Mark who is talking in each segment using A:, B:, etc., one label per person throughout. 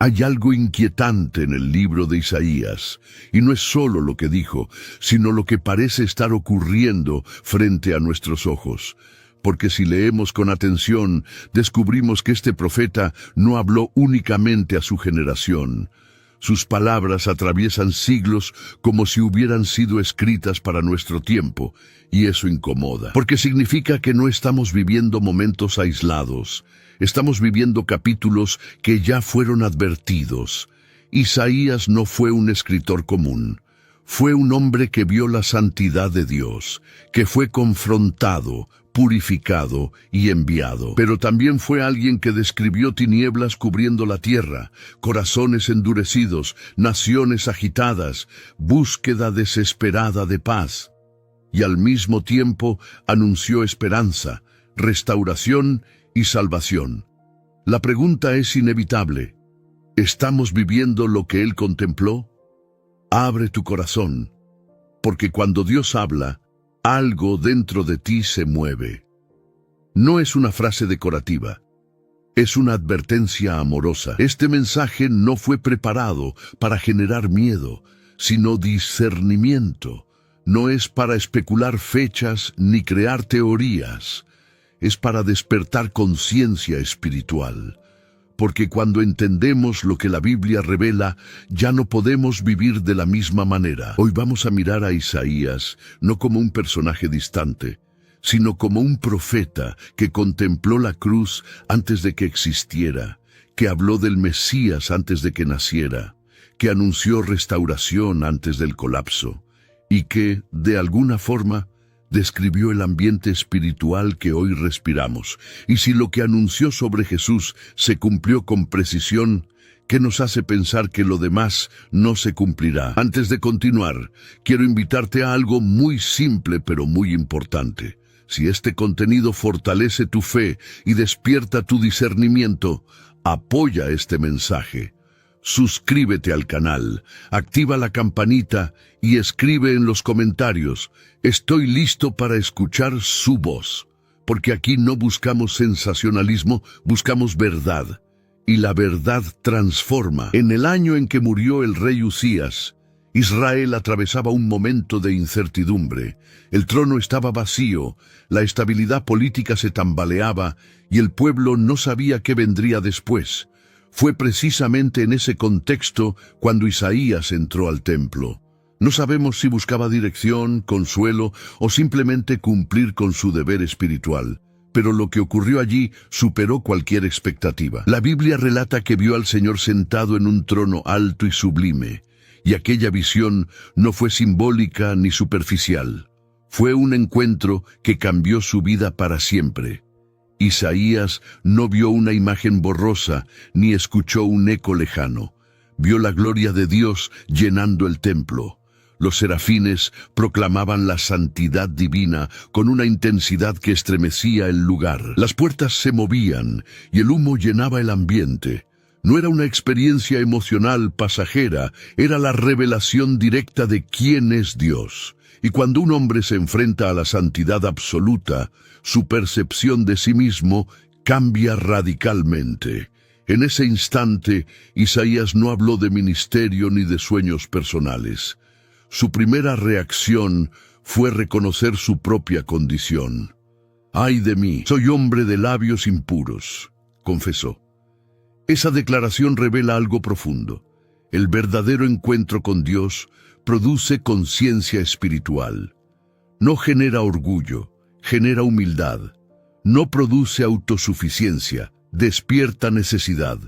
A: Hay algo inquietante en el libro de Isaías, y no es solo lo que dijo, sino lo que parece estar ocurriendo frente a nuestros ojos. Porque si leemos con atención, descubrimos que este profeta no habló únicamente a su generación. Sus palabras atraviesan siglos como si hubieran sido escritas para nuestro tiempo, y eso incomoda, porque significa que no estamos viviendo momentos aislados. Estamos viviendo capítulos que ya fueron advertidos. Isaías no fue un escritor común. Fue un hombre que vio la santidad de Dios, que fue confrontado, purificado y enviado. Pero también fue alguien que describió tinieblas cubriendo la tierra, corazones endurecidos, naciones agitadas, búsqueda desesperada de paz. Y al mismo tiempo anunció esperanza, restauración y salvación. La pregunta es inevitable. ¿Estamos viviendo lo que él contempló? Abre tu corazón, porque cuando Dios habla, algo dentro de ti se mueve. No es una frase decorativa, es una advertencia amorosa. Este mensaje no fue preparado para generar miedo, sino discernimiento. No es para especular fechas ni crear teorías. Es para despertar conciencia espiritual. Porque cuando entendemos lo que la Biblia revela, ya no podemos vivir de la misma manera. Hoy vamos a mirar a Isaías no como un personaje distante, sino como un profeta que contempló la cruz antes de que existiera, que habló del Mesías antes de que naciera, que anunció restauración antes del colapso, y que, de alguna forma, describió el ambiente espiritual que hoy respiramos. Y si lo que anunció sobre Jesús se cumplió con precisión, ¿qué nos hace pensar que lo demás no se cumplirá? Antes de continuar, quiero invitarte a algo muy simple pero muy importante. Si este contenido fortalece tu fe y despierta tu discernimiento, apoya este mensaje. Suscríbete al canal, activa la campanita y escribe en los comentarios: estoy listo para escuchar su voz, porque aquí no buscamos sensacionalismo, buscamos verdad, y la verdad transforma. En el año en que murió el rey Usías, Israel atravesaba un momento de incertidumbre. El trono estaba vacío, la estabilidad política se tambaleaba y el pueblo no sabía qué vendría después. Fue precisamente en ese contexto cuando Isaías entró al templo. No sabemos si buscaba dirección, consuelo o simplemente cumplir con su deber espiritual. Pero lo que ocurrió allí superó cualquier expectativa. La Biblia relata que vio al Señor sentado en un trono alto y sublime, y aquella visión no fue simbólica ni superficial. Fue un encuentro que cambió su vida para siempre. Isaías no vio una imagen borrosa ni escuchó un eco lejano. Vio la gloria de Dios llenando el templo. Los serafines proclamaban la santidad divina con una intensidad que estremecía el lugar. Las puertas se movían y el humo llenaba el ambiente. No era una experiencia emocional pasajera, era la revelación directa de quién es Dios. Y cuando un hombre se enfrenta a la santidad absoluta, su percepción de sí mismo cambia radicalmente. En ese instante, Isaías no habló de ministerio ni de sueños personales. Su primera reacción fue reconocer su propia condición. «Ay de mí, soy hombre de labios impuros», confesó. Esa declaración revela algo profundo. El verdadero encuentro con Dios produce conciencia espiritual. No genera orgullo, genera humildad. No produce autosuficiencia, despierta necesidad.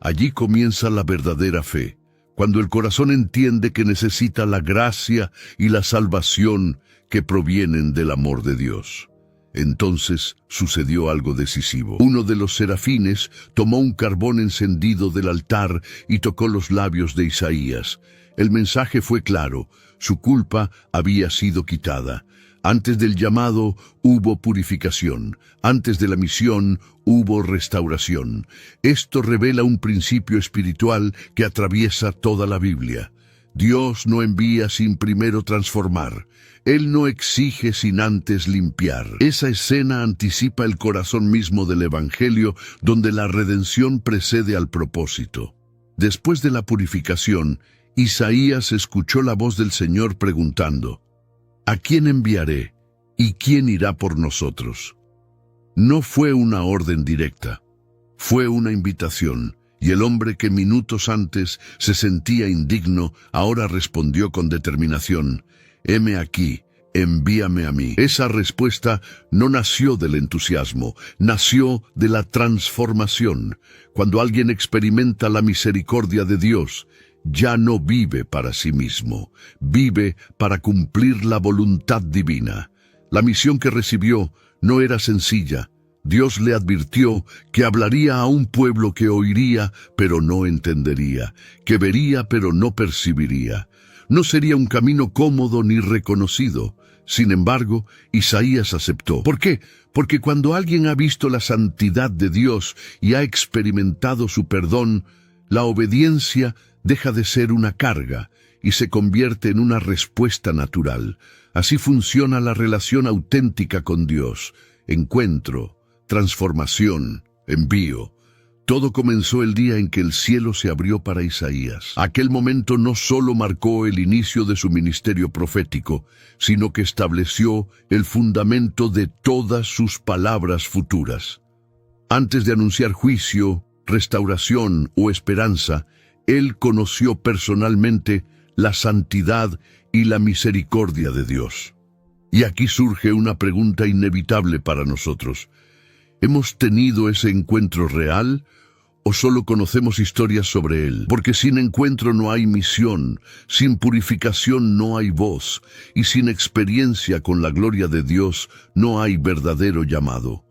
A: Allí comienza la verdadera fe, cuando el corazón entiende que necesita la gracia y la salvación que provienen del amor de Dios. Entonces sucedió algo decisivo. Uno de los serafines tomó un carbón encendido del altar y tocó los labios de Isaías. El mensaje fue claro: su culpa había sido quitada. Antes del llamado hubo purificación. Antes de la misión hubo restauración. Esto revela un principio espiritual que atraviesa toda la Biblia. Dios no envía sin primero transformar. Él no exige sin antes limpiar. Esa escena anticipa el corazón mismo del Evangelio, donde la redención precede al propósito. Después de la purificación, Isaías escuchó la voz del Señor preguntando: ¿A quién enviaré? ¿Y quién irá por nosotros? No fue una orden directa, fue una invitación, y el hombre que minutos antes se sentía indigno, ahora respondió con determinación: heme aquí, envíame a mí. Esa respuesta no nació del entusiasmo, nació de la transformación. Cuando alguien experimenta la misericordia de Dios, ya no vive para sí mismo, vive para cumplir la voluntad divina. La misión que recibió no era sencilla. Dios le advirtió que hablaría a un pueblo que oiría, pero no entendería, que vería, pero no percibiría. No sería un camino cómodo ni reconocido. Sin embargo, Isaías aceptó. ¿Por qué? Porque cuando alguien ha visto la santidad de Dios y ha experimentado su perdón, la obediencia deja de ser una carga y se convierte en una respuesta natural. Así funciona la relación auténtica con Dios. Encuentro, transformación, envío. Todo comenzó el día en que el cielo se abrió para Isaías. Aquel momento no solo marcó el inicio de su ministerio profético, sino que estableció el fundamento de todas sus palabras futuras. Antes de anunciar juicio, restauración o esperanza, él conoció personalmente la santidad y la misericordia de Dios. Y aquí surge una pregunta inevitable para nosotros. ¿Hemos tenido ese encuentro real o solo conocemos historias sobre él? Porque sin encuentro no hay misión, sin purificación no hay voz, y sin experiencia con la gloria de Dios no hay verdadero llamado.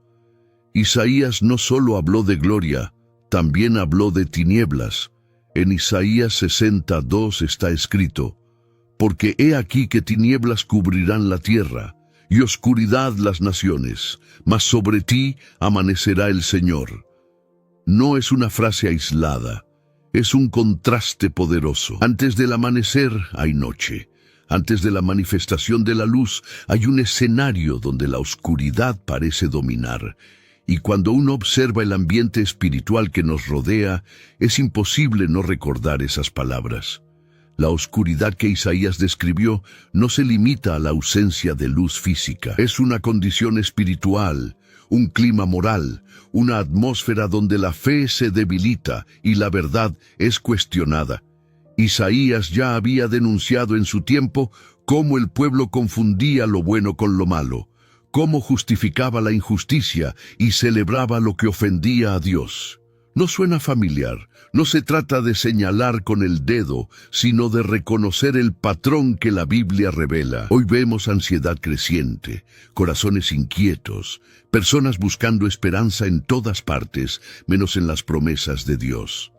A: Isaías no solo habló de gloria, también habló de tinieblas. En Isaías 62 está escrito: porque he aquí que tinieblas cubrirán la tierra, y oscuridad las naciones, mas sobre ti amanecerá el Señor. No es una frase aislada, es un contraste poderoso. Antes del amanecer hay noche. Antes de la manifestación de la luz hay un escenario donde la oscuridad parece dominar. Y cuando uno observa el ambiente espiritual que nos rodea, es imposible no recordar esas palabras. La oscuridad que Isaías describió no se limita a la ausencia de luz física. Es una condición espiritual, un clima moral, una atmósfera donde la fe se debilita y la verdad es cuestionada. Isaías ya había denunciado en su tiempo cómo el pueblo confundía lo bueno con lo malo, cómo justificaba la injusticia y celebraba lo que ofendía a Dios. ¿No suena familiar? No se trata de señalar con el dedo, sino de reconocer el patrón que la Biblia revela. Hoy vemos ansiedad creciente, corazones inquietos, personas buscando esperanza en todas partes, menos en las promesas de Dios.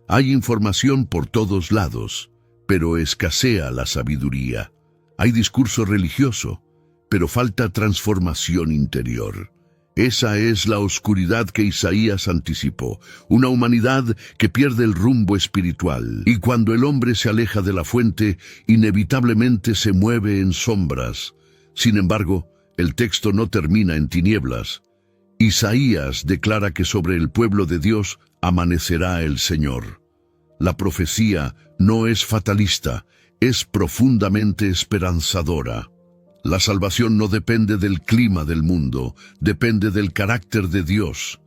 A: Hay información por todos lados, pero escasea la sabiduría. Hay discurso religioso, pero falta transformación interior. Esa es la oscuridad que Isaías anticipó, una humanidad que pierde el rumbo espiritual. Y cuando el hombre se aleja de la fuente, inevitablemente se mueve en sombras. Sin embargo, el texto no termina en tinieblas. Isaías declara que sobre el pueblo de Dios amanecerá el Señor. La profecía no es fatalista, es profundamente esperanzadora. La salvación no depende del clima del mundo, depende del carácter de Dios.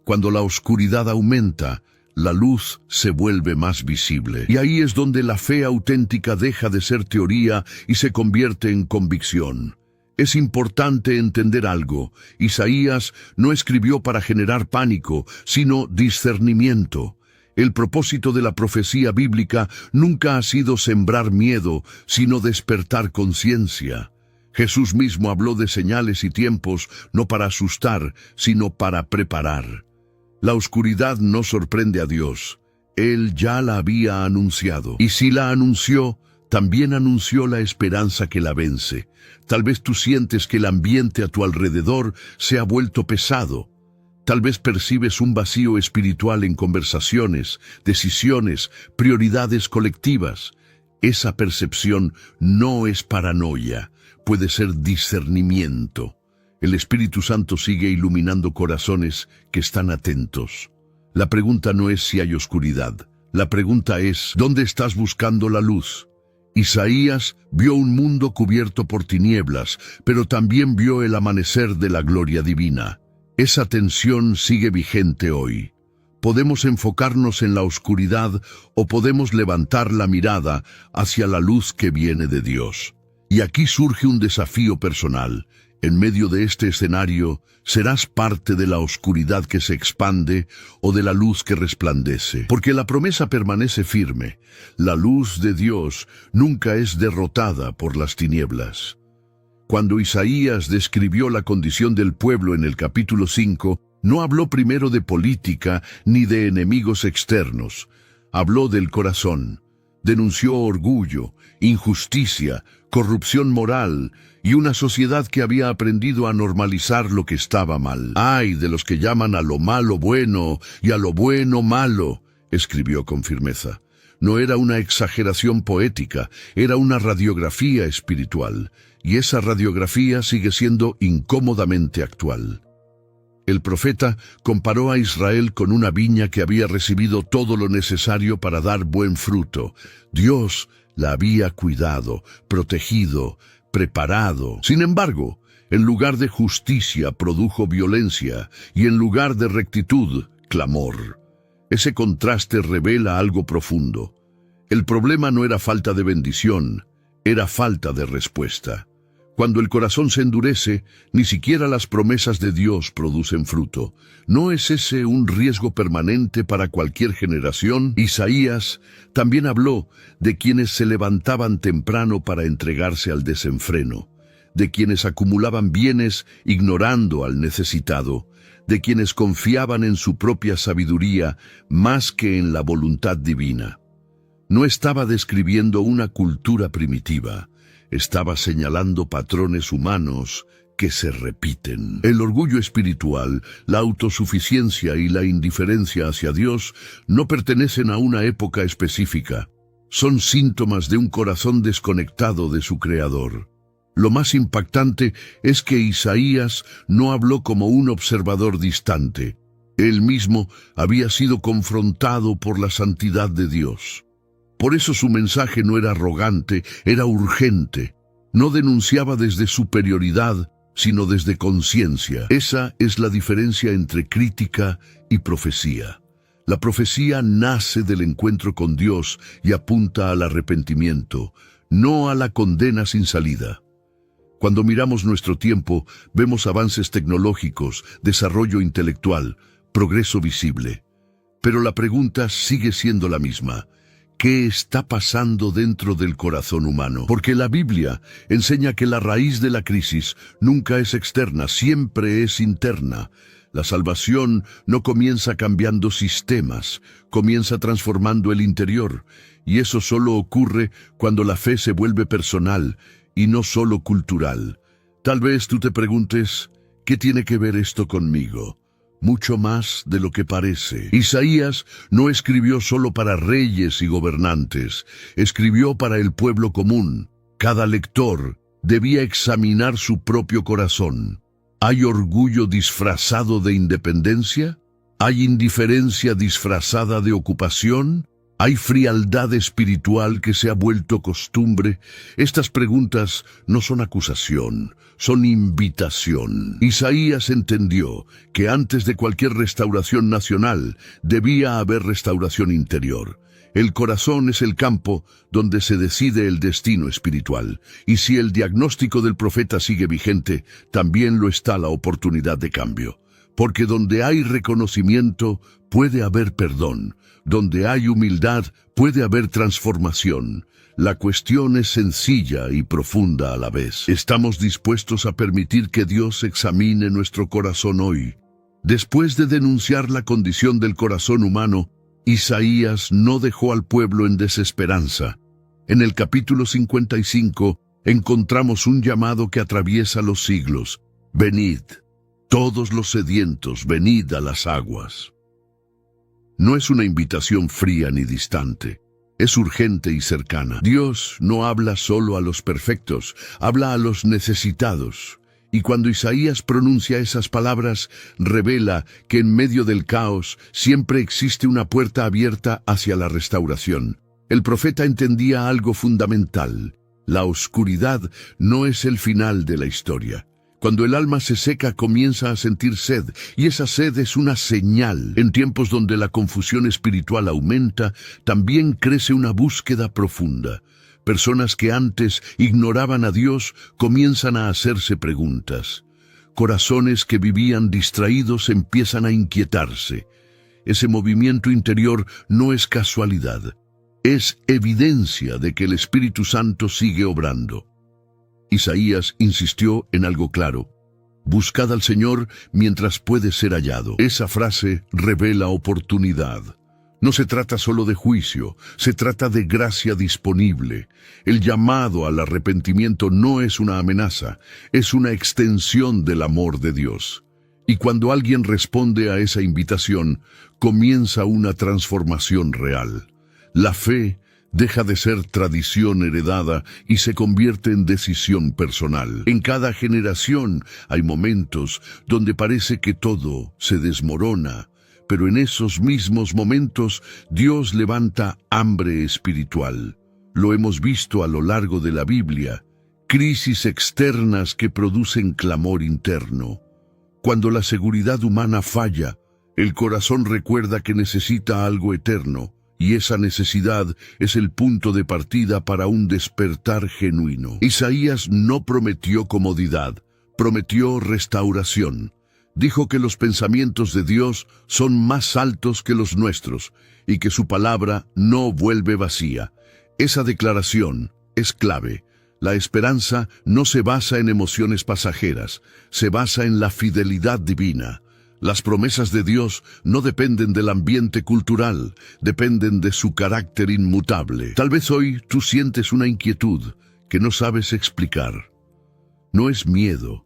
A: Cuando la oscuridad aumenta, la luz se vuelve más visible. Y ahí es donde la fe auténtica deja de ser teoría y se convierte en convicción. Es importante entender algo. Isaías no escribió para generar pánico, sino discernimiento. El propósito de la profecía bíblica nunca ha sido sembrar miedo, sino despertar conciencia. Jesús mismo habló de señales y tiempos, no para asustar, sino para preparar. La oscuridad no sorprende a Dios. Él ya la había anunciado. Y si la anunció, también anunció la esperanza que la vence. Tal vez tú sientes que el ambiente a tu alrededor se ha vuelto pesado. Tal vez percibes un vacío espiritual en conversaciones, decisiones, prioridades colectivas. Esa percepción no es paranoia. Puede ser discernimiento. El Espíritu Santo sigue iluminando corazones que están atentos. La pregunta no es si hay oscuridad, La pregunta es, ¿dónde estás buscando la luz? Isaías vio un mundo cubierto por tinieblas, pero también vio el amanecer de la gloria divina. Esa tensión sigue vigente hoy. Podemos enfocarnos en la oscuridad o podemos levantar la mirada hacia la luz que viene de Dios. Y aquí surge un desafío personal. En medio de este escenario, ¿serás parte de la oscuridad que se expande o de la luz que resplandece? Porque la promesa permanece firme. La luz de Dios nunca es derrotada por las tinieblas. Cuando Isaías describió la condición del pueblo en el capítulo 5, no habló primero de política ni de enemigos externos. Habló del corazón. Denunció orgullo, injusticia, corrupción moral y una sociedad que había aprendido a normalizar lo que estaba mal. ¡Ay de los que llaman a lo malo bueno y a lo bueno malo!, escribió con firmeza. No era una exageración poética, era una radiografía espiritual, y esa radiografía sigue siendo incómodamente actual. El profeta comparó a Israel con una viña que había recibido todo lo necesario para dar buen fruto. Dios la había cuidado, protegido, preparado. Sin embargo, en lugar de justicia produjo violencia y en lugar de rectitud, clamor. Ese contraste revela algo profundo. El problema no era falta de bendición, era falta de respuesta. Cuando el corazón se endurece, ni siquiera las promesas de Dios producen fruto. ¿No es ese un riesgo permanente para cualquier generación? Isaías también habló de quienes se levantaban temprano para entregarse al desenfreno, de quienes acumulaban bienes ignorando al necesitado, de quienes confiaban en su propia sabiduría más que en la voluntad divina. No estaba describiendo una cultura primitiva. Estaba señalando patrones humanos que se repiten. El orgullo espiritual, la autosuficiencia y la indiferencia hacia Dios no pertenecen a una época específica. Son síntomas de un corazón desconectado de su Creador. Lo más impactante es que Isaías no habló como un observador distante. Él mismo había sido confrontado por la santidad de Dios. Por eso su mensaje no era arrogante, era urgente. No denunciaba desde superioridad, sino desde conciencia. Esa es la diferencia entre crítica y profecía. La profecía nace del encuentro con Dios y apunta al arrepentimiento, no a la condena sin salida. Cuando miramos nuestro tiempo, vemos avances tecnológicos, desarrollo intelectual, progreso visible. Pero la pregunta sigue siendo la misma. ¿Qué está pasando dentro del corazón humano? Porque la Biblia enseña que la raíz de la crisis nunca es externa, siempre es interna. La salvación no comienza cambiando sistemas, comienza transformando el interior. Y eso solo ocurre cuando la fe se vuelve personal y no solo cultural. Tal vez tú te preguntes, ¿qué tiene que ver esto conmigo? Mucho más de lo que parece. Isaías no escribió solo para reyes y gobernantes, escribió para el pueblo común. Cada lector debía examinar su propio corazón. ¿Hay orgullo disfrazado de independencia? ¿Hay indiferencia disfrazada de ocupación? ¿Hay frialdad espiritual que se ha vuelto costumbre? Estas preguntas no son acusación, son invitación. Isaías entendió que antes de cualquier restauración nacional debía haber restauración interior. El corazón es el campo donde se decide el destino espiritual. Y si el diagnóstico del profeta sigue vigente, también lo está la oportunidad de cambio. Porque donde hay reconocimiento, puede haber perdón. Donde hay humildad, puede haber transformación. La cuestión es sencilla y profunda a la vez. ¿Estamos dispuestos a permitir que Dios examine nuestro corazón hoy? Después de denunciar la condición del corazón humano, Isaías no dejó al pueblo en desesperanza. En el capítulo 55 encontramos un llamado que atraviesa los siglos. Venid, todos los sedientos, venid a las aguas. No es una invitación fría ni distante. Es urgente y cercana. Dios no habla solo a los perfectos, habla a los necesitados. Y cuando Isaías pronuncia esas palabras, revela que en medio del caos siempre existe una puerta abierta hacia la restauración. El profeta entendía algo fundamental: la oscuridad no es el final de la historia. Cuando el alma se seca, comienza a sentir sed, y esa sed es una señal. En tiempos donde la confusión espiritual aumenta, también crece una búsqueda profunda. Personas que antes ignoraban a Dios comienzan a hacerse preguntas. Corazones que vivían distraídos empiezan a inquietarse. Ese movimiento interior no es casualidad. Es evidencia de que el Espíritu Santo sigue obrando. Isaías insistió en algo claro: buscad al Señor mientras puede ser hallado. Esa frase revela oportunidad. No se trata solo de juicio, se trata de gracia disponible. El llamado al arrepentimiento no es una amenaza, es una extensión del amor de Dios. Y cuando alguien responde a esa invitación, comienza una transformación real. La fe deja de ser tradición heredada y se convierte en decisión personal. En cada generación hay momentos donde parece que todo se desmorona, pero en esos mismos momentos Dios levanta hambre espiritual. Lo hemos visto a lo largo de la Biblia: crisis externas que producen clamor interno. Cuando la seguridad humana falla, el corazón recuerda que necesita algo eterno, y esa necesidad es el punto de partida para un despertar genuino. Isaías no prometió comodidad, prometió restauración. Dijo que los pensamientos de Dios son más altos que los nuestros y que su palabra no vuelve vacía. Esa declaración es clave. La esperanza no se basa en emociones pasajeras, se basa en la fidelidad divina. Las promesas de Dios no dependen del ambiente cultural, dependen de su carácter inmutable. Tal vez hoy tú sientes una inquietud que no sabes explicar. No es miedo,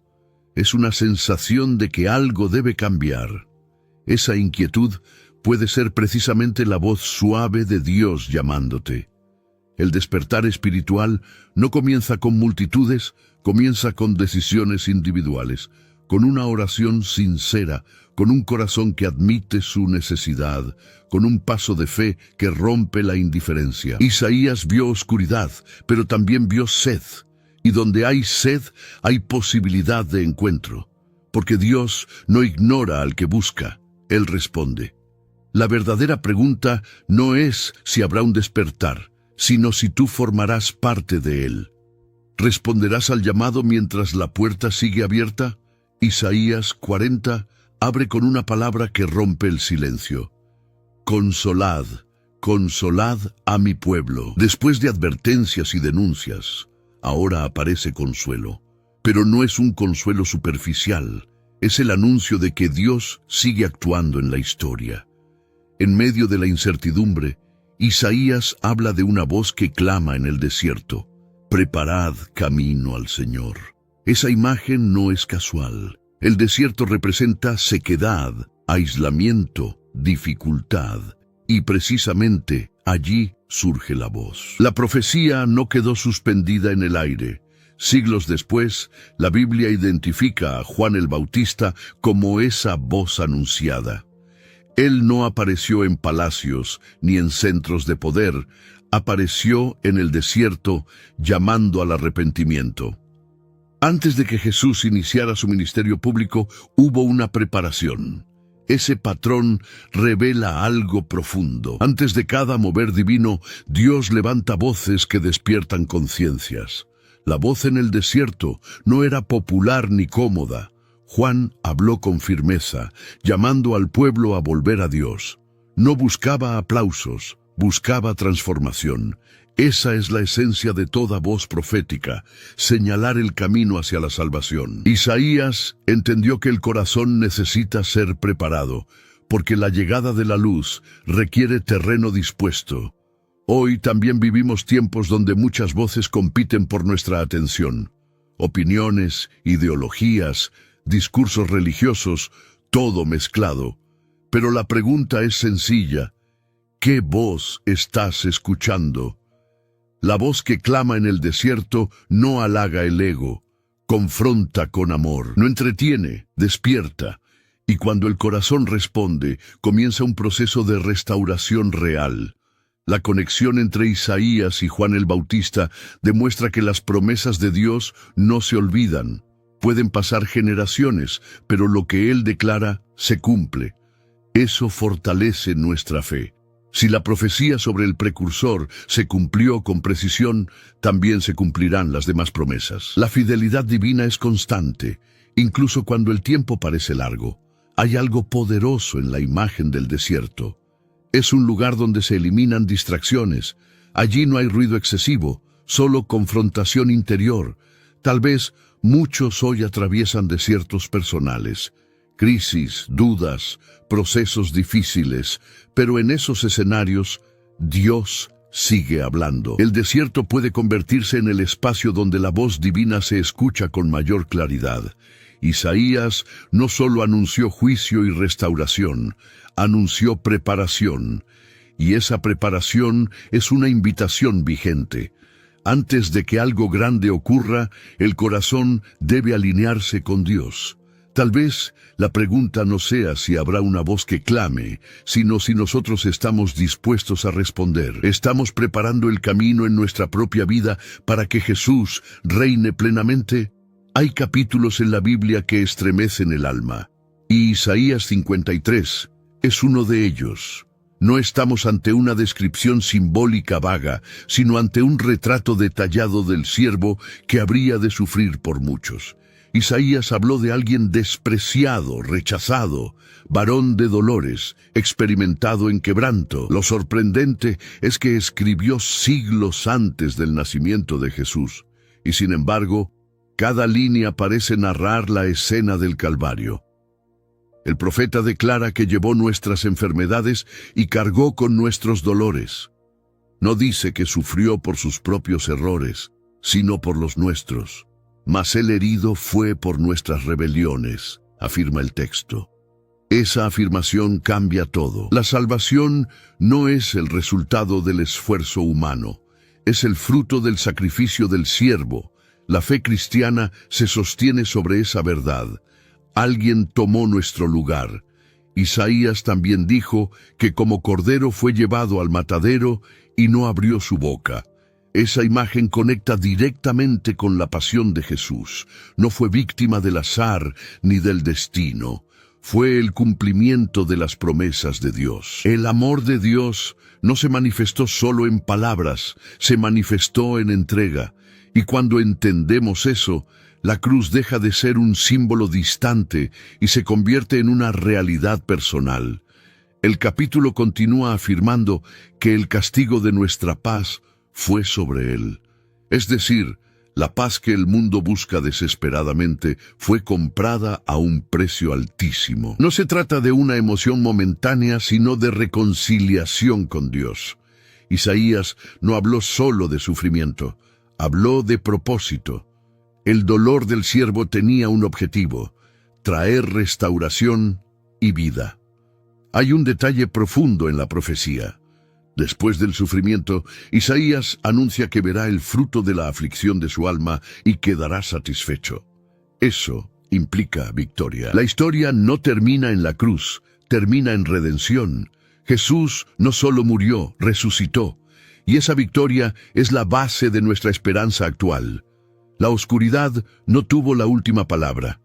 A: es una sensación de que algo debe cambiar. Esa inquietud puede ser precisamente la voz suave de Dios llamándote. El despertar espiritual no comienza con multitudes, comienza con decisiones individuales, con una oración sincera, con un corazón que admite su necesidad, con un paso de fe que rompe la indiferencia. Isaías vio oscuridad, pero también vio sed. Y donde hay sed, hay posibilidad de encuentro. Porque Dios no ignora al que busca, Él responde. La verdadera pregunta no es si habrá un despertar, sino si tú formarás parte de él. ¿Responderás al llamado mientras la puerta sigue abierta? Isaías 40 abre con una palabra que rompe el silencio. Consolad, consolad a mi pueblo. Después de advertencias y denuncias, ahora aparece consuelo. Pero no es un consuelo superficial, es el anuncio de que Dios sigue actuando en la historia. En medio de la incertidumbre, Isaías habla de una voz que clama en el desierto: preparad camino al Señor. Esa imagen no es casual. El desierto representa sequedad, aislamiento, dificultad, y precisamente allí surge la voz. La profecía no quedó suspendida en el aire. Siglos después, la Biblia identifica a Juan el Bautista como esa voz anunciada. Él no apareció en palacios ni en centros de poder, apareció en el desierto llamando al arrepentimiento. Antes de que Jesús iniciara su ministerio público, hubo una preparación. Ese patrón revela algo profundo. Antes de cada mover divino, Dios levanta voces que despiertan conciencias. La voz en el desierto no era popular ni cómoda. Juan habló con firmeza, llamando al pueblo a volver a Dios. No buscaba aplausos, buscaba transformación. Esa es la esencia de toda voz profética, señalar el camino hacia la salvación. Isaías entendió que el corazón necesita ser preparado, porque la llegada de la luz requiere terreno dispuesto. Hoy también vivimos tiempos donde muchas voces compiten por nuestra atención. Opiniones, ideologías, discursos religiosos, todo mezclado. Pero la pregunta es sencilla: ¿qué voz estás escuchando? La voz que clama en el desierto no halaga el ego, confronta con amor, no entretiene, despierta. Y cuando el corazón responde, comienza un proceso de restauración real. La conexión entre Isaías y Juan el Bautista demuestra que las promesas de Dios no se olvidan. Pueden pasar generaciones, pero lo que Él declara se cumple. Eso fortalece nuestra fe. Si la profecía sobre el precursor se cumplió con precisión, también se cumplirán las demás promesas. La fidelidad divina es constante, incluso cuando el tiempo parece largo. Hay algo poderoso en la imagen del desierto. Es un lugar donde se eliminan distracciones. Allí no hay ruido excesivo, solo confrontación interior. Tal vez muchos hoy atraviesan desiertos personales, crisis, dudas, procesos difíciles, pero en esos escenarios, Dios sigue hablando. El desierto puede convertirse en el espacio donde la voz divina se escucha con mayor claridad. Isaías no solo anunció juicio y restauración, anunció preparación. Y esa preparación es una invitación vigente. Antes de que algo grande ocurra, el corazón debe alinearse con Dios. Tal vez la pregunta no sea si habrá una voz que clame, sino si nosotros estamos dispuestos a responder. ¿Estamos preparando el camino en nuestra propia vida para que Jesús reine plenamente? Hay capítulos en la Biblia que estremecen el alma, y Isaías 53 es uno de ellos. No estamos ante una descripción simbólica vaga, sino ante un retrato detallado del siervo que habría de sufrir por muchos. Isaías habló de alguien despreciado, rechazado, varón de dolores, experimentado en quebranto. Lo sorprendente es que escribió siglos antes del nacimiento de Jesús, y sin embargo, cada línea parece narrar la escena del Calvario. El profeta declara que llevó nuestras enfermedades y cargó con nuestros dolores. No dice que sufrió por sus propios errores, sino por los nuestros. Mas el herido fue por nuestras rebeliones, afirma el texto. Esa afirmación cambia todo. La salvación no es el resultado del esfuerzo humano, es el fruto del sacrificio del siervo. La fe cristiana se sostiene sobre esa verdad. Alguien tomó nuestro lugar. Isaías también dijo que como cordero fue llevado al matadero y no abrió su boca. Esa imagen conecta directamente con la pasión de Jesús. No fue víctima del azar ni del destino. Fue el cumplimiento de las promesas de Dios. El amor de Dios no se manifestó solo en palabras, se manifestó en entrega. Y cuando entendemos eso, la cruz deja de ser un símbolo distante y se convierte en una realidad personal. El capítulo continúa afirmando que el castigo de nuestra paz fue sobre él. Es decir, la paz que el mundo busca desesperadamente fue comprada a un precio altísimo. No se trata de una emoción momentánea, sino de reconciliación con Dios. Isaías no habló solo de sufrimiento, habló de propósito. El dolor del siervo tenía un objetivo: traer restauración y vida. Hay un detalle profundo en la profecía. Después del sufrimiento, Isaías anuncia que verá el fruto de la aflicción de su alma y quedará satisfecho. Eso implica victoria. La historia no termina en la cruz, termina en redención. Jesús no solo murió, resucitó. Y esa victoria es la base de nuestra esperanza actual. La oscuridad no tuvo la última palabra.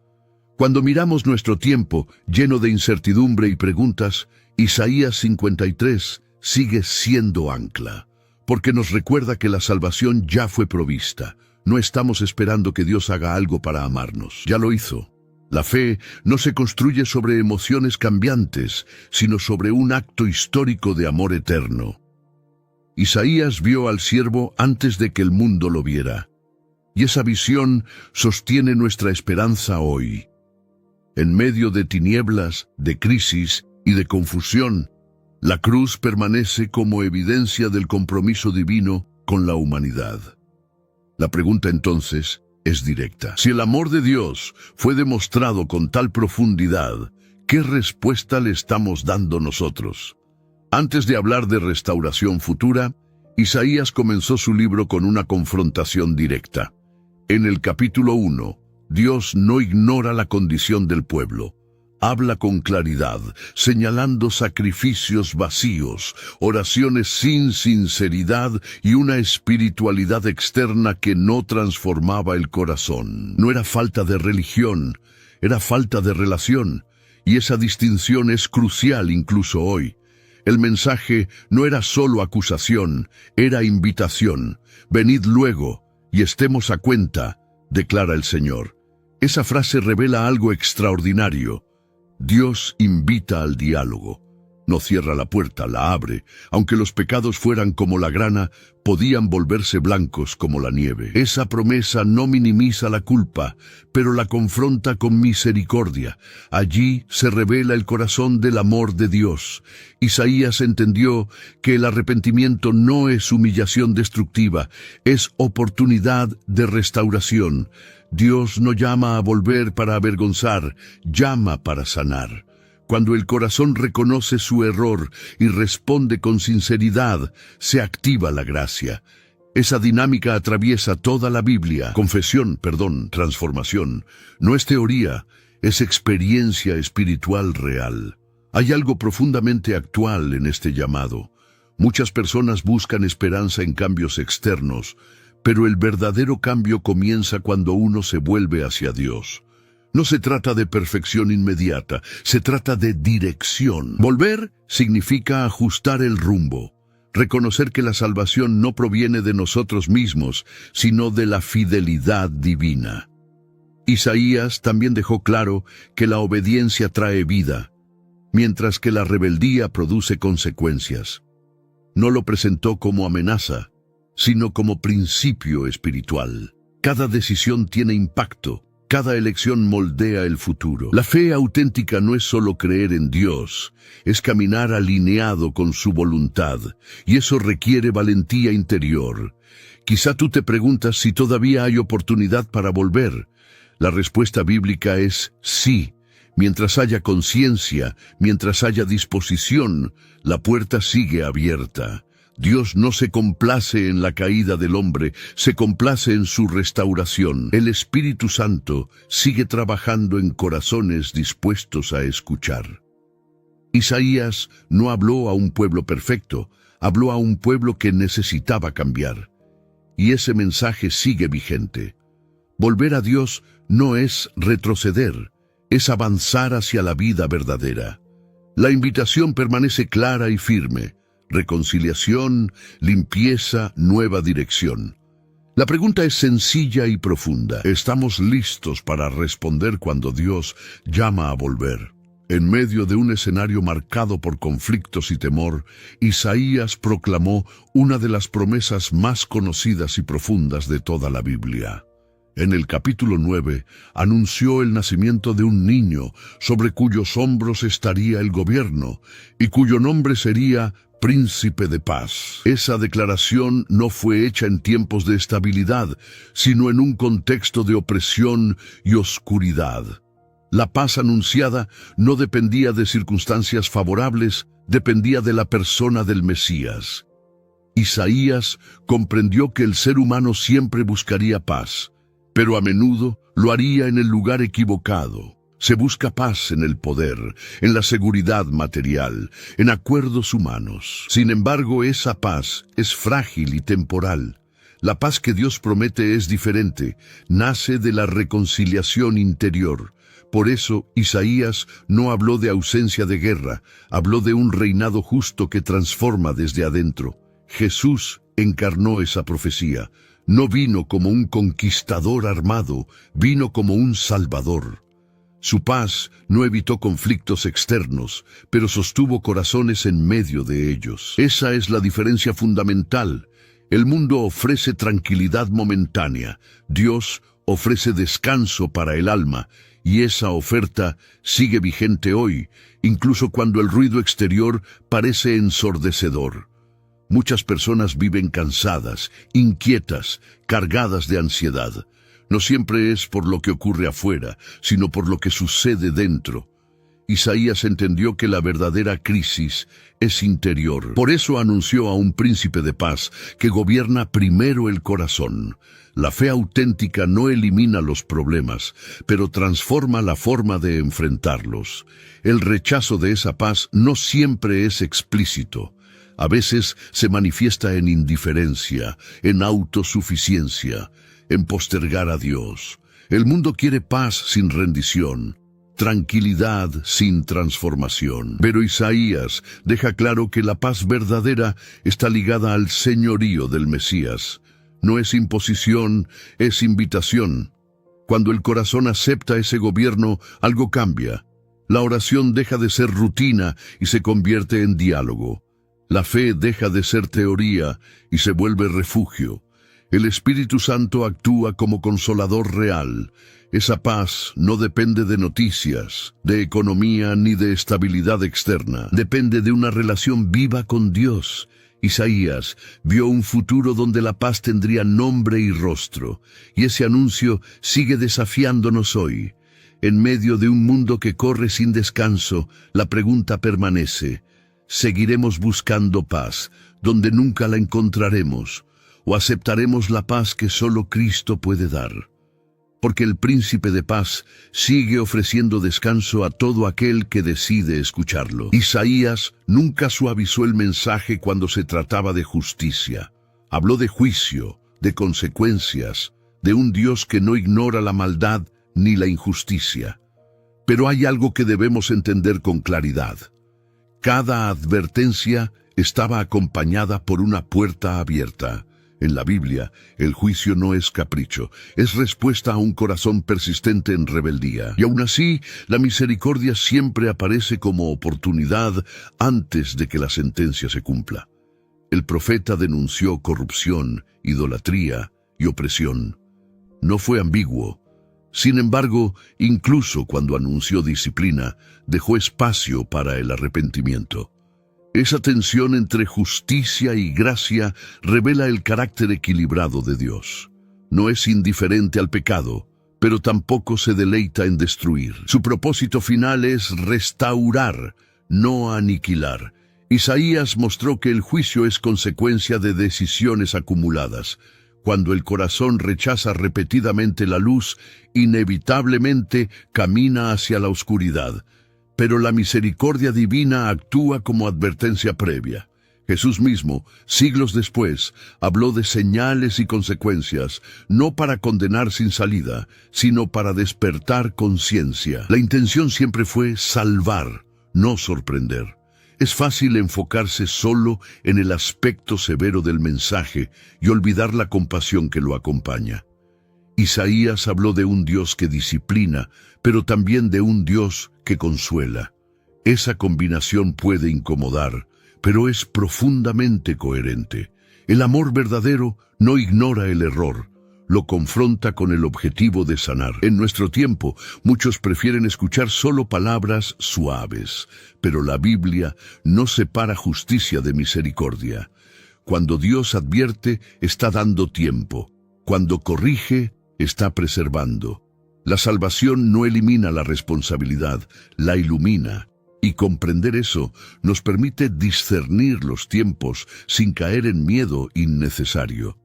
A: Cuando miramos nuestro tiempo lleno de incertidumbre y preguntas, Isaías 53 sigue siendo ancla, porque nos recuerda que la salvación ya fue provista. No estamos esperando que Dios haga algo para amarnos. Ya lo hizo. La fe no se construye sobre emociones cambiantes, sino sobre un acto histórico de amor eterno. Isaías vio al siervo antes de que el mundo lo viera. Y esa visión sostiene nuestra esperanza hoy. En medio de tinieblas, de crisis y de confusión, la cruz permanece como evidencia del compromiso divino con la humanidad. La pregunta entonces es directa. Si el amor de Dios fue demostrado con tal profundidad, ¿qué respuesta le estamos dando nosotros? Antes de hablar de restauración futura, Isaías comenzó su libro con una confrontación directa. En el capítulo 1, Dios no ignora la condición del pueblo. Habla con claridad, señalando sacrificios vacíos, oraciones sin sinceridad y una espiritualidad externa que no transformaba el corazón. No era falta de religión, era falta de relación, y esa distinción es crucial incluso hoy. El mensaje no era solo acusación, era invitación. Venid luego, y estemos a cuenta, declara el Señor. Esa frase revela algo extraordinario. Dios invita al diálogo. No cierra la puerta, la abre. Aunque los pecados fueran como la grana, podían volverse blancos como la nieve. Esa promesa no minimiza la culpa, pero la confronta con misericordia. Allí se revela el corazón del amor de Dios. Isaías entendió que el arrepentimiento no es humillación destructiva, es oportunidad de restauración. Dios no llama a volver para avergonzar, llama para sanar. Cuando el corazón reconoce su error y responde con sinceridad, se activa la gracia. Esa dinámica atraviesa toda la Biblia. Transformación. No es teoría, es experiencia espiritual real. Hay algo profundamente actual en este llamado. Muchas personas buscan esperanza en cambios externos, pero el verdadero cambio comienza cuando uno se vuelve hacia Dios. No se trata de perfección inmediata, se trata de dirección. Volver significa ajustar el rumbo, reconocer que la salvación no proviene de nosotros mismos, sino de la fidelidad divina. Isaías también dejó claro que la obediencia trae vida, mientras que la rebeldía produce consecuencias. No lo presentó como amenaza, sino como principio espiritual. Cada decisión tiene impacto. Cada elección moldea el futuro. La fe auténtica no es solo creer en Dios, es caminar alineado con su voluntad, y eso requiere valentía interior. Quizá tú te preguntas si todavía hay oportunidad para volver. La respuesta bíblica es sí. Mientras haya conciencia, mientras haya disposición, la puerta sigue abierta. Dios no se complace en la caída del hombre, se complace en su restauración. El Espíritu Santo sigue trabajando en corazones dispuestos a escuchar. Isaías no habló a un pueblo perfecto, habló a un pueblo que necesitaba cambiar. Y ese mensaje sigue vigente. Volver a Dios no es retroceder, es avanzar hacia la vida verdadera. La invitación permanece clara y firme. Reconciliación, limpieza, nueva dirección. La pregunta es sencilla y profunda. ¿Estamos listos para responder cuando Dios llama a volver? En medio de un escenario marcado por conflictos y temor, Isaías proclamó una de las promesas más conocidas y profundas de toda la Biblia. En el capítulo 9, anunció el nacimiento de un niño sobre cuyos hombros estaría el gobierno y cuyo nombre sería Príncipe de Paz. Esa declaración no fue hecha en tiempos de estabilidad, sino en un contexto de opresión y oscuridad. La paz anunciada no dependía de circunstancias favorables, dependía de la persona del Mesías. Isaías comprendió que el ser humano siempre buscaría paz, pero a menudo lo haría en el lugar equivocado. Se busca paz en el poder, en la seguridad material, en acuerdos humanos. Sin embargo, esa paz es frágil y temporal. La paz que Dios promete es diferente, nace de la reconciliación interior. Por eso, Isaías no habló de ausencia de guerra, habló de un reinado justo que transforma desde adentro. Jesús encarnó esa profecía. No vino como un conquistador armado, vino como un salvador. Su paz no evitó conflictos externos, pero sostuvo corazones en medio de ellos. Esa es la diferencia fundamental. El mundo ofrece tranquilidad momentánea, Dios ofrece descanso para el alma, y esa oferta sigue vigente hoy, incluso cuando el ruido exterior parece ensordecedor. Muchas personas viven cansadas, inquietas, cargadas de ansiedad. No siempre es por lo que ocurre afuera, sino por lo que sucede dentro. Isaías entendió que la verdadera crisis es interior. Por eso anunció a un príncipe de paz que gobierna primero el corazón. La fe auténtica no elimina los problemas, pero transforma la forma de enfrentarlos. El rechazo de esa paz no siempre es explícito. A veces se manifiesta en indiferencia, en autosuficiencia, en postergar a Dios. El mundo quiere paz sin rendición, tranquilidad sin transformación. Pero Isaías deja claro que la paz verdadera está ligada al señorío del Mesías. No es imposición, es invitación. Cuando el corazón acepta ese gobierno, algo cambia. La oración deja de ser rutina y se convierte en diálogo. La fe deja de ser teoría y se vuelve refugio. El Espíritu Santo actúa como consolador real. Esa paz no depende de noticias, de economía ni de estabilidad externa. Depende de una relación viva con Dios. Isaías vio un futuro donde la paz tendría nombre y rostro, y ese anuncio sigue desafiándonos hoy. En medio de un mundo que corre sin descanso, la pregunta permanece: ¿seguiremos buscando paz donde nunca la encontraremos? ¿O aceptaremos la paz que solo Cristo puede dar? Porque el príncipe de paz sigue ofreciendo descanso a todo aquel que decide escucharlo. Isaías nunca suavizó el mensaje cuando se trataba de justicia. Habló de juicio, de consecuencias, de un Dios que no ignora la maldad ni la injusticia. Pero hay algo que debemos entender con claridad. Cada advertencia estaba acompañada por una puerta abierta. En la Biblia, el juicio no es capricho, es respuesta a un corazón persistente en rebeldía. Y aún así, la misericordia siempre aparece como oportunidad antes de que la sentencia se cumpla. El profeta denunció corrupción, idolatría y opresión. No fue ambiguo. Sin embargo, incluso cuando anunció disciplina, dejó espacio para el arrepentimiento. Esa tensión entre justicia y gracia revela el carácter equilibrado de Dios. No es indiferente al pecado, pero tampoco se deleita en destruir. Su propósito final es restaurar, no aniquilar. Isaías mostró que el juicio es consecuencia de decisiones acumuladas. Cuando el corazón rechaza repetidamente la luz, inevitablemente camina hacia la oscuridad. Pero la misericordia divina actúa como advertencia previa. Jesús mismo, siglos después, habló de señales y consecuencias, no para condenar sin salida, sino para despertar conciencia. La intención siempre fue salvar, no sorprender. Es fácil enfocarse solo en el aspecto severo del mensaje y olvidar la compasión que lo acompaña. Isaías habló de un Dios que disciplina, pero también de un Dios que consuela. Esa combinación puede incomodar, pero es profundamente coherente. El amor verdadero no ignora el error, lo confronta con el objetivo de sanar. En nuestro tiempo, muchos prefieren escuchar solo palabras suaves, pero la Biblia no separa justicia de misericordia. Cuando Dios advierte, está dando tiempo. Cuando corrige, está preservando. La salvación no elimina la responsabilidad, la ilumina. Y comprender eso nos permite discernir los tiempos sin caer en miedo innecesario.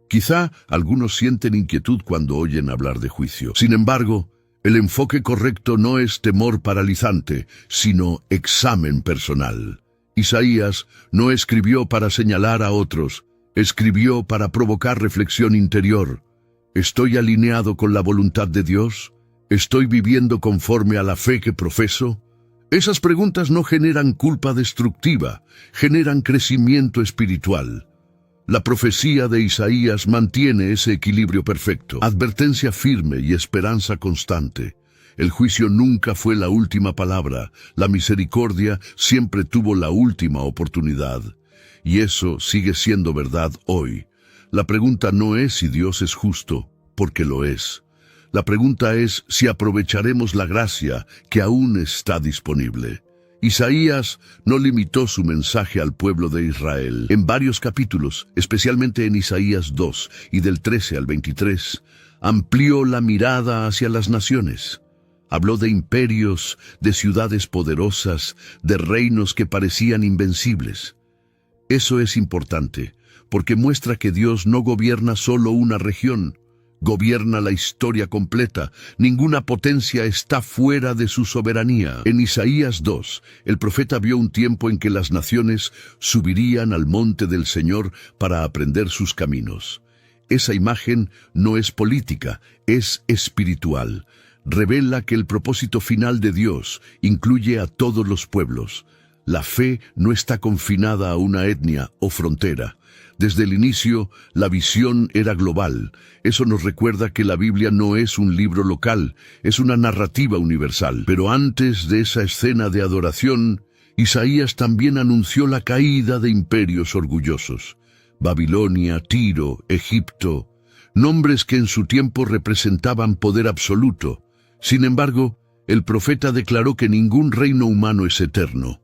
A: Quizá algunos sienten inquietud cuando oyen hablar de juicio. Sin embargo, el enfoque correcto no es temor paralizante, sino examen personal. Isaías no escribió para señalar a otros, escribió para provocar reflexión interior. ¿Estoy alineado con la voluntad de Dios? ¿Estoy viviendo conforme a la fe que profeso? Esas preguntas no generan culpa destructiva, generan crecimiento espiritual. La profecía de Isaías mantiene ese equilibrio perfecto, advertencia firme y esperanza constante. El juicio nunca fue la última palabra, la misericordia siempre tuvo la última oportunidad. Y eso sigue siendo verdad hoy. La pregunta no es si Dios es justo, porque lo es. La pregunta es si aprovecharemos la gracia que aún está disponible. Isaías no limitó su mensaje al pueblo de Israel. En varios capítulos, especialmente en Isaías 2 y del 13 al 23, amplió la mirada hacia las naciones. Habló de imperios, de ciudades poderosas, de reinos que parecían invencibles. Eso es importante, porque muestra que Dios no gobierna solo una región, gobierna la historia completa. Ninguna potencia está fuera de su soberanía. En Isaías 2, el profeta vio un tiempo en que las naciones subirían al monte del Señor para aprender sus caminos. Esa imagen no es política, es espiritual. Revela que el propósito final de Dios incluye a todos los pueblos. La fe no está confinada a una etnia o frontera. Desde el inicio, la visión era global. Eso nos recuerda que la Biblia no es un libro local, es una narrativa universal. Pero antes de esa escena de adoración, Isaías también anunció la caída de imperios orgullosos. Babilonia, Tiro, Egipto, nombres que en su tiempo representaban poder absoluto. Sin embargo, el profeta declaró que ningún reino humano es eterno.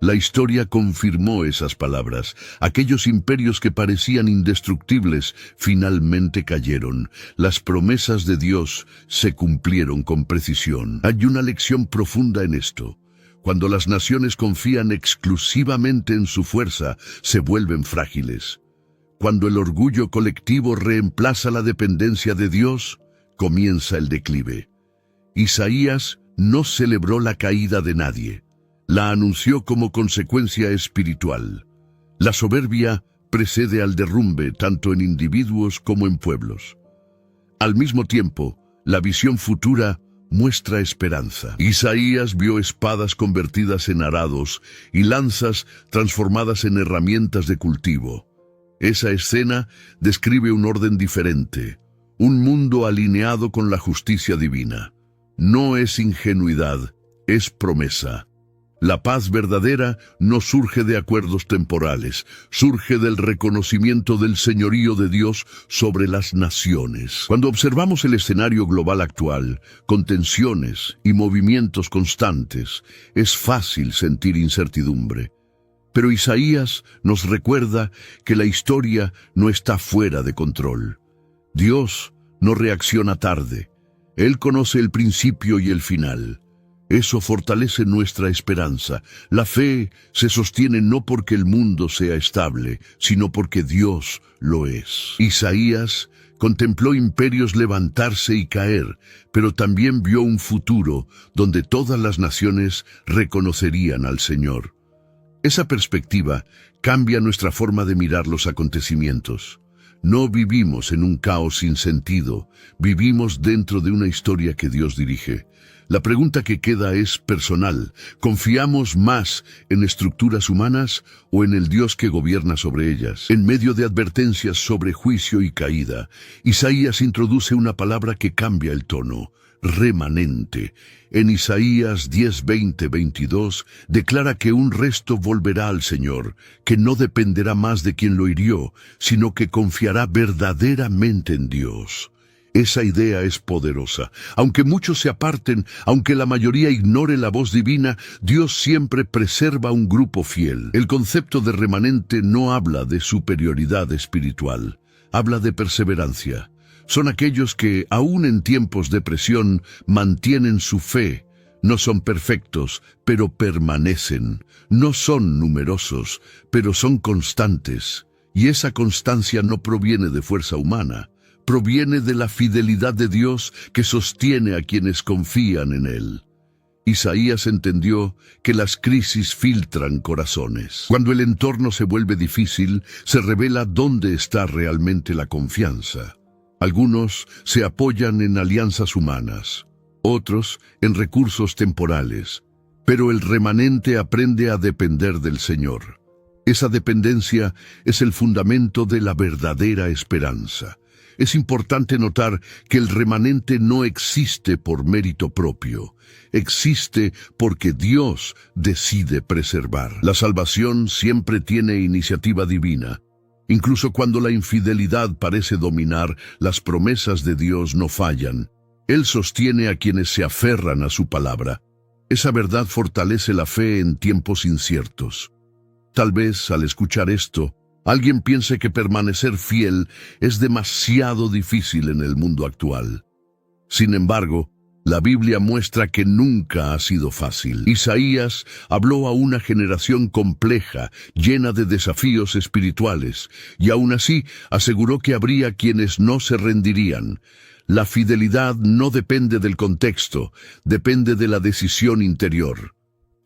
A: La historia confirmó esas palabras. Aquellos imperios que parecían indestructibles finalmente cayeron. Las promesas de Dios se cumplieron con precisión. Hay una lección profunda en esto. Cuando las naciones confían exclusivamente en su fuerza, se vuelven frágiles. Cuando el orgullo colectivo reemplaza la dependencia de Dios, comienza el declive. Isaías no celebró la caída de nadie. La anunció como consecuencia espiritual. La soberbia precede al derrumbe tanto en individuos como en pueblos. Al mismo tiempo, la visión futura muestra esperanza. Isaías vio espadas convertidas en arados y lanzas transformadas en herramientas de cultivo. Esa escena describe un orden diferente, un mundo alineado con la justicia divina. No es ingenuidad, es promesa. La paz verdadera no surge de acuerdos temporales, surge del reconocimiento del señorío de Dios sobre las naciones. Cuando observamos el escenario global actual, con tensiones y movimientos constantes, es fácil sentir incertidumbre. Pero Isaías nos recuerda que la historia no está fuera de control. Dios no reacciona tarde. Él conoce el principio y el final. Eso fortalece nuestra esperanza. La fe se sostiene no porque el mundo sea estable, sino porque Dios lo es. Isaías contempló imperios levantarse y caer, pero también vio un futuro donde todas las naciones reconocerían al Señor. Esa perspectiva cambia nuestra forma de mirar los acontecimientos. No vivimos en un caos sin sentido, vivimos dentro de una historia que Dios dirige. La pregunta que queda es personal. ¿Confiamos más en estructuras humanas o en el Dios que gobierna sobre ellas? En medio de advertencias sobre juicio y caída, Isaías introduce una palabra que cambia el tono: remanente. En Isaías 10:20-22 declara que un resto volverá al Señor, que no dependerá más de quien lo hirió, sino que confiará verdaderamente en Dios. Esa idea es poderosa. Aunque muchos se aparten, aunque la mayoría ignore la voz divina, Dios siempre preserva un grupo fiel. El concepto de remanente no habla de superioridad espiritual, habla de perseverancia. Son aquellos que, aún en tiempos de presión, mantienen su fe. No son perfectos, pero permanecen. No son numerosos, pero son constantes. Y esa constancia no proviene de fuerza humana. Proviene de la fidelidad de Dios que sostiene a quienes confían en Él. Isaías entendió que las crisis filtran corazones. Cuando el entorno se vuelve difícil, se revela dónde está realmente la confianza. Algunos se apoyan en alianzas humanas, otros en recursos temporales, pero el remanente aprende a depender del Señor. Esa dependencia es el fundamento de la verdadera esperanza. Es importante notar que el remanente no existe por mérito propio, existe porque Dios decide preservar. La salvación siempre tiene iniciativa divina. Incluso cuando la infidelidad parece dominar, las promesas de Dios no fallan. Él sostiene a quienes se aferran a su palabra. Esa verdad fortalece la fe en tiempos inciertos. Tal vez, al escuchar esto, alguien piense que permanecer fiel es demasiado difícil en el mundo actual. Sin embargo, La Biblia muestra que nunca ha sido fácil. Isaías habló a una generación compleja, llena de desafíos espirituales, y aún así aseguró que habría quienes no se rendirían. La fidelidad no depende del contexto, depende de la decisión interior.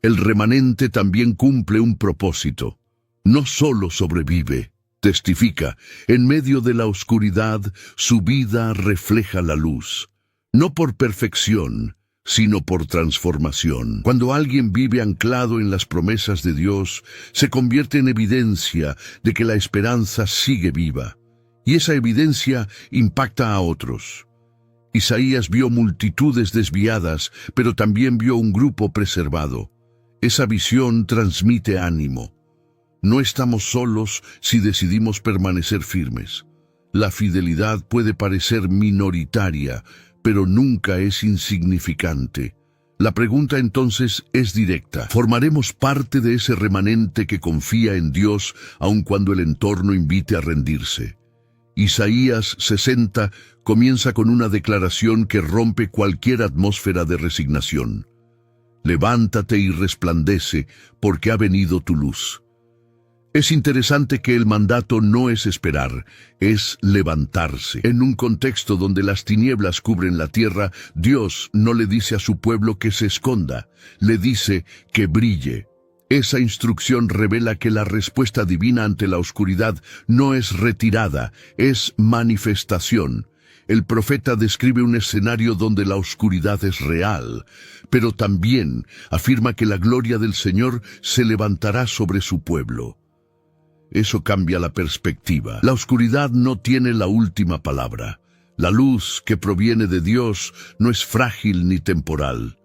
A: El remanente también cumple un propósito. No solo sobrevive, testifica. En medio de la oscuridad, su vida refleja la luz. No por perfección, sino por transformación. Cuando alguien vive anclado en las promesas de Dios, se convierte en evidencia de que la esperanza sigue viva. Y esa evidencia impacta a otros. Isaías vio multitudes desviadas, pero también vio un grupo preservado. Esa visión transmite ánimo. No estamos solos si decidimos permanecer firmes. La fidelidad puede parecer minoritaria, pero nunca es insignificante. La pregunta entonces es directa. ¿Formaremos parte de ese remanente que confía en Dios aun cuando el entorno invite a rendirse? Isaías 60 comienza con una declaración que rompe cualquier atmósfera de resignación. Levántate y resplandece, porque ha venido tu luz. Es interesante que el mandato no es esperar, es levantarse. En un contexto donde las tinieblas cubren la tierra, Dios no le dice a su pueblo que se esconda, le dice que brille. Esa instrucción revela que la respuesta divina ante la oscuridad no es retirada, es manifestación. El profeta describe un escenario donde la oscuridad es real, pero también afirma que la gloria del Señor se levantará sobre su pueblo. Eso cambia la perspectiva. La oscuridad no tiene la última palabra. La luz que proviene de Dios no es frágil ni temporal.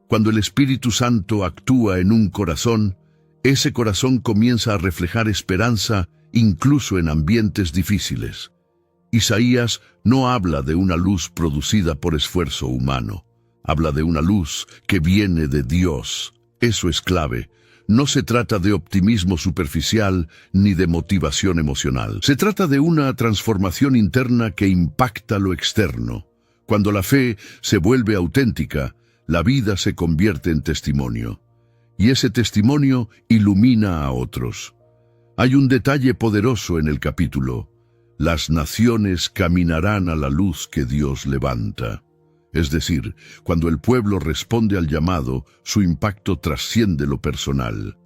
A: Cuando el Espíritu Santo actúa en un corazón, ese corazón comienza a reflejar esperanza incluso en ambientes difíciles. Isaías no habla de una luz producida por esfuerzo humano. Habla de una luz que viene de Dios. Eso es clave. No se trata de optimismo superficial ni de motivación emocional. Se trata de una transformación interna que impacta lo externo. Cuando la fe se vuelve auténtica, la vida se convierte en testimonio. Y ese testimonio ilumina a otros. Hay un detalle poderoso en el capítulo. Las naciones caminarán a la luz que Dios levanta. Es decir, cuando el pueblo responde al llamado, su impacto trasciende lo personal.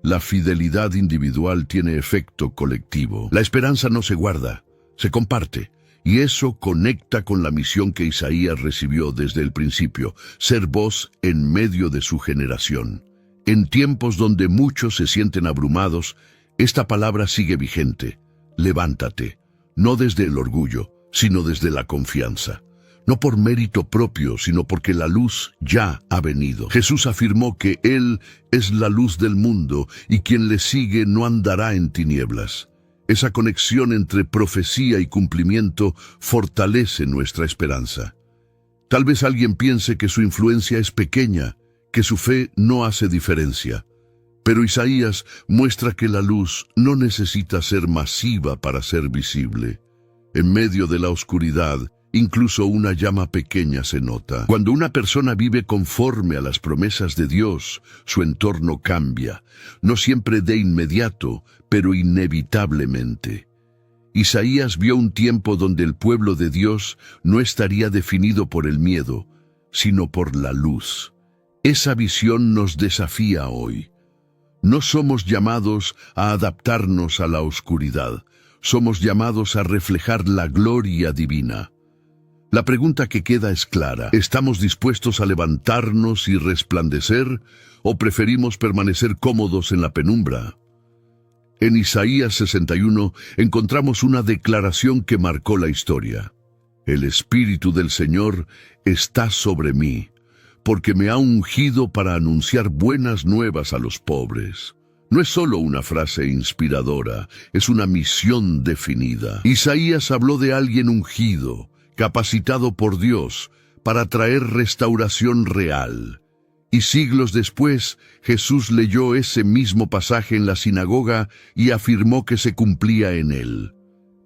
A: La fidelidad individual tiene efecto colectivo. La esperanza no se guarda, se comparte. Y eso conecta con la misión que Isaías recibió desde el principio, ser voz en medio de su generación. En tiempos donde muchos se sienten abrumados, esta palabra sigue vigente. Levántate, no desde el orgullo, sino desde la confianza. No por mérito propio, sino porque la luz ya ha venido. Jesús afirmó que Él es la luz del mundo y quien le sigue no andará en tinieblas. Esa conexión entre profecía y cumplimiento fortalece nuestra esperanza. Tal vez alguien piense que su influencia es pequeña, que su fe no hace diferencia. Pero Isaías muestra que la luz no necesita ser masiva para ser visible. En medio de la oscuridad, incluso una llama pequeña se nota. Cuando una persona vive conforme a las promesas de Dios, su entorno cambia, no siempre de inmediato, pero inevitablemente. Isaías vio un tiempo donde el pueblo de Dios no estaría definido por el miedo, sino por la luz. Esa visión nos desafía hoy. No somos llamados a adaptarnos a la oscuridad, somos llamados a reflejar la gloria divina. La pregunta que queda es clara. ¿Estamos dispuestos a levantarnos y resplandecer o preferimos permanecer cómodos en la penumbra? En Isaías 61 encontramos una declaración que marcó la historia. El Espíritu del Señor está sobre mí, porque me ha ungido para anunciar buenas nuevas a los pobres. No es solo una frase inspiradora, es una misión definida. Isaías habló de alguien ungido, capacitado por Dios para traer restauración real. Y siglos después, Jesús leyó ese mismo pasaje en la sinagoga y afirmó que se cumplía en él.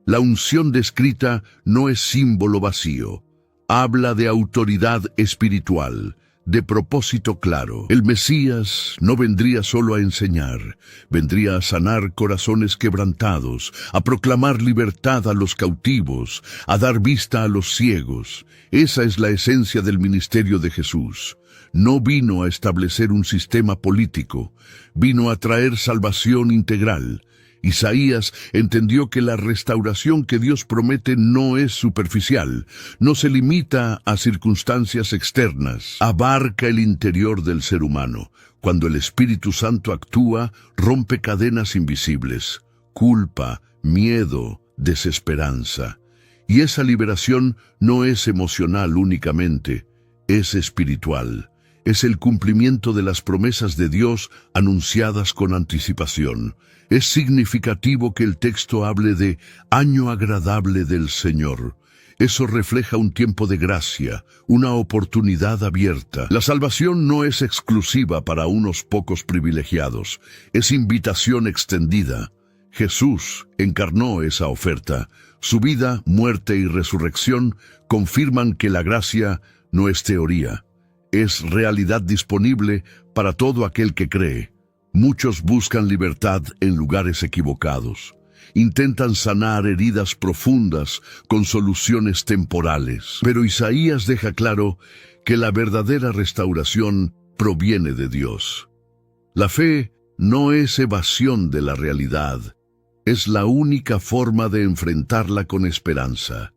A: La unción descrita no es símbolo vacío. habla de autoridad espiritual, de propósito claro. El Mesías no vendría solo a enseñar, vendría a sanar corazones quebrantados, a proclamar libertad a los cautivos, a dar vista a los ciegos. Esa es la esencia del ministerio de Jesús. No vino a establecer un sistema político, vino a traer salvación integral. Isaías entendió que la restauración que Dios promete no es superficial, no se limita a circunstancias externas, abarca el interior del ser humano. Cuando el Espíritu Santo actúa, rompe cadenas invisibles, culpa, miedo, desesperanza. Y esa liberación no es emocional únicamente, es espiritual. Es el cumplimiento de las promesas de Dios anunciadas con anticipación. Es significativo que el texto hable de año agradable del Señor. Eso refleja un tiempo de gracia, una oportunidad abierta. La salvación no es exclusiva para unos pocos privilegiados, es invitación extendida. Jesús encarnó esa oferta. Su vida, muerte y resurrección confirman que la gracia no es teoría. Es realidad disponible para todo aquel que cree. Muchos buscan libertad en lugares equivocados. Intentan sanar heridas profundas con soluciones temporales. Pero Isaías deja claro que la verdadera restauración proviene de Dios. La fe no es evasión de la realidad. Es la única forma de enfrentarla con esperanza.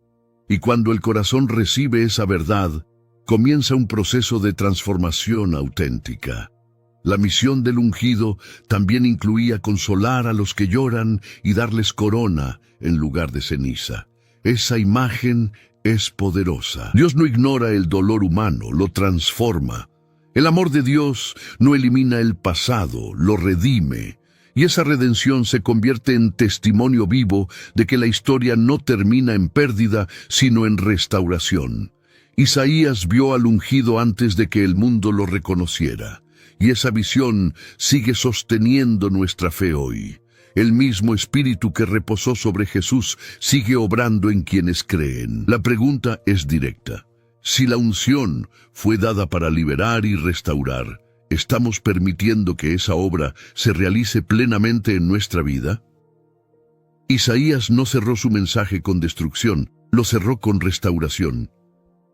A: Y cuando el corazón recibe esa verdad, comienza un proceso de transformación auténtica. La misión del ungido también incluía consolar a los que lloran y darles corona en lugar de ceniza. Esa imagen es poderosa. Dios no ignora el dolor humano, lo transforma. El amor de Dios no elimina el pasado, lo redime. Y esa redención se convierte en testimonio vivo de que la historia no termina en pérdida, sino en restauración. Isaías vio al ungido antes de que el mundo lo reconociera, y esa visión sigue sosteniendo nuestra fe hoy. El mismo Espíritu que reposó sobre Jesús sigue obrando en quienes creen. La pregunta es directa. Si la unción fue dada para liberar y restaurar, ¿estamos permitiendo que esa obra se realice plenamente en nuestra vida? Isaías no cerró su mensaje con destrucción, lo cerró con restauración.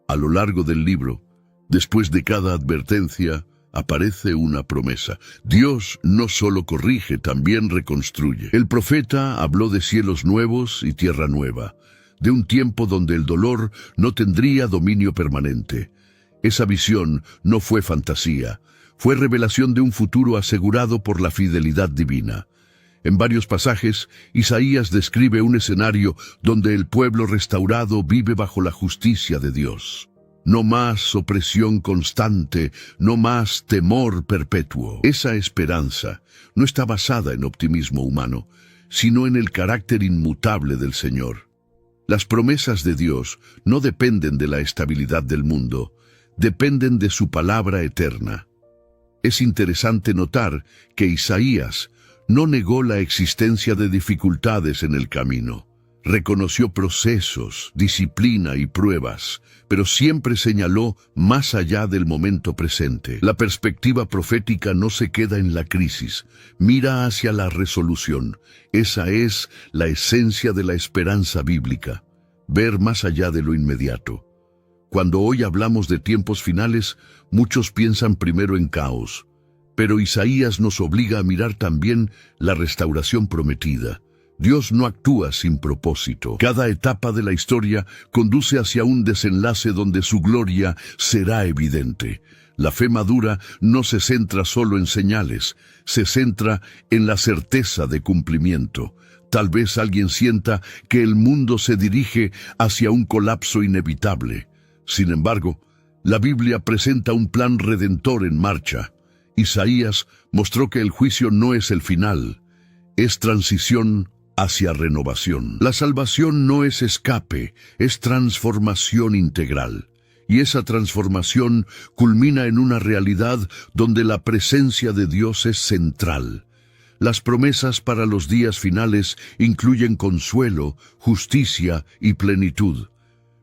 A: A lo largo del libro, después de cada advertencia, aparece una promesa. Dios no solo corrige, también reconstruye. El profeta habló de cielos nuevos y tierra nueva, de un tiempo donde el dolor no tendría dominio permanente. Esa visión no fue fantasía, fue revelación de un futuro asegurado por la fidelidad divina. En varios pasajes, Isaías describe un escenario donde el pueblo restaurado vive bajo la justicia de Dios. No más opresión constante, no más temor perpetuo. Esa esperanza no está basada en optimismo humano, sino en el carácter inmutable del Señor. Las promesas de Dios no dependen de la estabilidad del mundo, dependen de su palabra eterna. Es interesante notar que Isaías no negó la existencia de dificultades en el camino. Reconoció procesos, disciplina y pruebas, pero siempre señaló más allá del momento presente. La perspectiva profética no se queda en la crisis, mira hacia la resolución. Esa es la esencia de la esperanza bíblica, ver más allá de lo inmediato. Cuando hoy hablamos de tiempos finales, muchos piensan primero en caos, pero Isaías nos obliga a mirar también la restauración prometida. Dios no actúa sin propósito. Cada etapa de la historia conduce hacia un desenlace donde su gloria será evidente. La fe madura no se centra solo en señales, se centra en la certeza de cumplimiento. Tal vez alguien sienta que el mundo se dirige hacia un colapso inevitable. Sin embargo, la Biblia presenta un plan redentor en marcha. Isaías mostró que el juicio no es el final, es transición hacia renovación. La salvación no es escape, es transformación integral. Y esa transformación culmina en una realidad donde la presencia de Dios es central. Las promesas para los días finales incluyen consuelo, justicia y plenitud.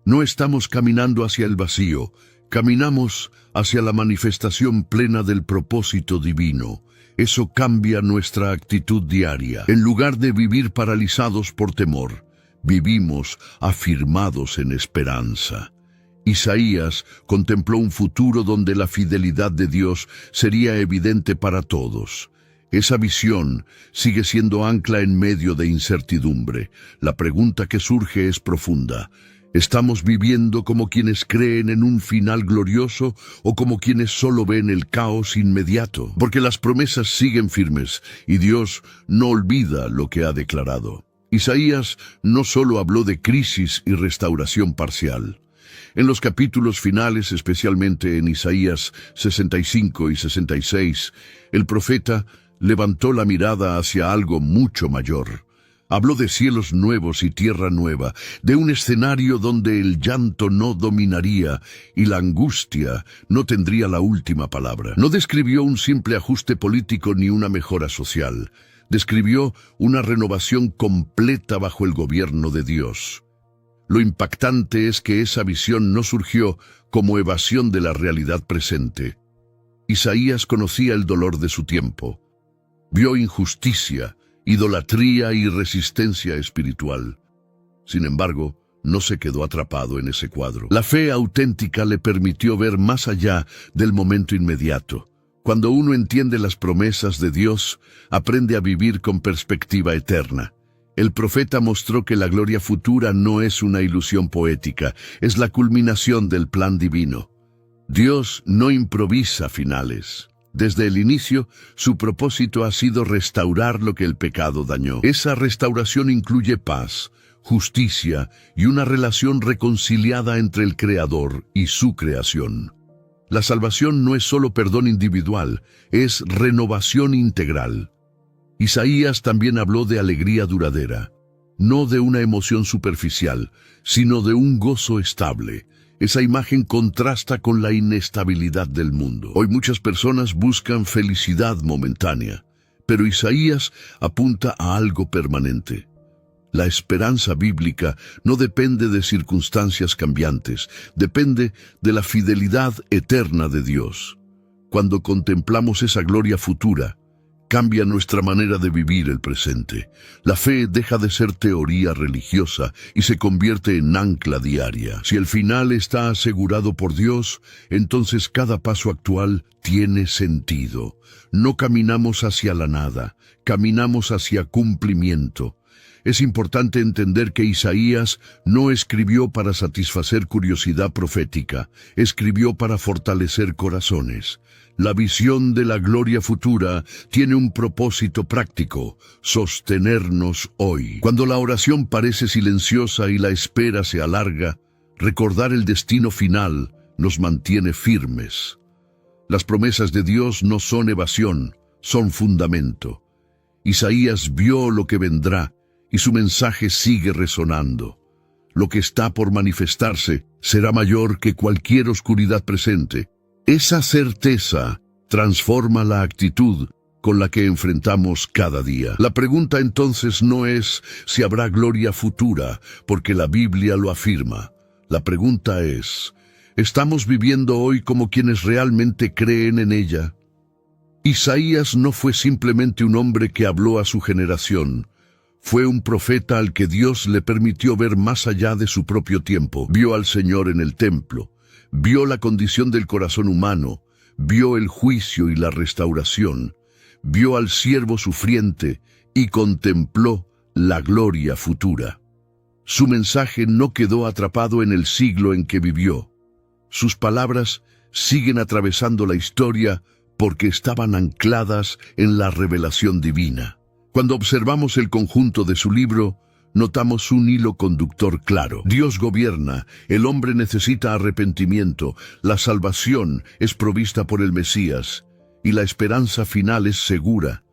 A: No estamos caminando hacia el vacío, caminamos hacia la manifestación plena del propósito divino. Eso cambia nuestra actitud diaria. En lugar de vivir paralizados por temor, vivimos afirmados en esperanza. Isaías contempló un futuro donde la fidelidad de Dios sería evidente para todos. Esa visión sigue siendo ancla en medio de incertidumbre. La pregunta que surge es profunda. ¿Estamos viviendo como quienes creen en un final glorioso o como quienes solo ven el caos inmediato? Porque las promesas siguen firmes y Dios no olvida lo que ha declarado. Isaías no solo habló de crisis y restauración parcial. En los capítulos finales, especialmente en Isaías 65 y 66, el profeta levantó la mirada hacia algo mucho mayor. Habló de cielos nuevos y tierra nueva, de un escenario donde el llanto no dominaría y la angustia no tendría la última palabra. No describió un simple ajuste político ni una mejora social. Describió una renovación completa bajo el gobierno de Dios. Lo impactante es que esa visión no surgió como evasión de la realidad presente. Isaías conocía el dolor de su tiempo. Vio injusticia, idolatría y resistencia espiritual. Sin embargo, no se quedó atrapado en ese cuadro. La fe auténtica le permitió ver más allá del momento inmediato. Cuando uno entiende las promesas de Dios, aprende a vivir con perspectiva eterna. El profeta mostró que la gloria futura no es una ilusión poética, es la culminación del plan divino. Dios no improvisa finales. Desde el inicio, su propósito ha sido restaurar lo que el pecado dañó. Esa restauración incluye paz, justicia y una relación reconciliada entre el Creador y su creación. La salvación no es solo perdón individual, es renovación integral. Isaías también habló de alegría duradera, no de una emoción superficial, sino de un gozo estable. Esa imagen contrasta con la inestabilidad del mundo. Hoy muchas personas buscan felicidad momentánea, pero Isaías apunta a algo permanente. La esperanza bíblica no depende de circunstancias cambiantes, depende de la fidelidad eterna de Dios. Cuando contemplamos esa gloria futura, cambia nuestra manera de vivir el presente. La fe deja de ser teoría religiosa y se convierte en ancla diaria. Si el final está asegurado por Dios, entonces cada paso actual tiene sentido. No caminamos hacia la nada, caminamos hacia cumplimiento. Es importante entender que Isaías no escribió para satisfacer curiosidad profética, escribió para fortalecer corazones. La visión de la gloria futura tiene un propósito práctico: sostenernos hoy. Cuando la oración parece silenciosa y la espera se alarga, recordar el destino final nos mantiene firmes. Las promesas de Dios no son evasión, son fundamento. Isaías vio lo que vendrá y su mensaje sigue resonando. Lo que está por manifestarse será mayor que cualquier oscuridad presente. Esa certeza transforma la actitud con la que enfrentamos cada día. La pregunta entonces no es si habrá gloria futura, porque la Biblia lo afirma. La pregunta es, ¿estamos viviendo hoy como quienes realmente creen en ella? Isaías no fue simplemente un hombre que habló a su generación. Fue un profeta al que Dios le permitió ver más allá de su propio tiempo. Vio al Señor en el templo, vio la condición del corazón humano, vio el juicio y la restauración, vio al siervo sufriente y contempló la gloria futura. Su mensaje no quedó atrapado en el siglo en que vivió. Sus palabras siguen atravesando la historia porque estaban ancladas en la revelación divina. Cuando observamos el conjunto de su libro, notamos un hilo conductor claro. Dios gobierna, el hombre necesita arrepentimiento, la salvación es provista por el Mesías, y la esperanza final es segura.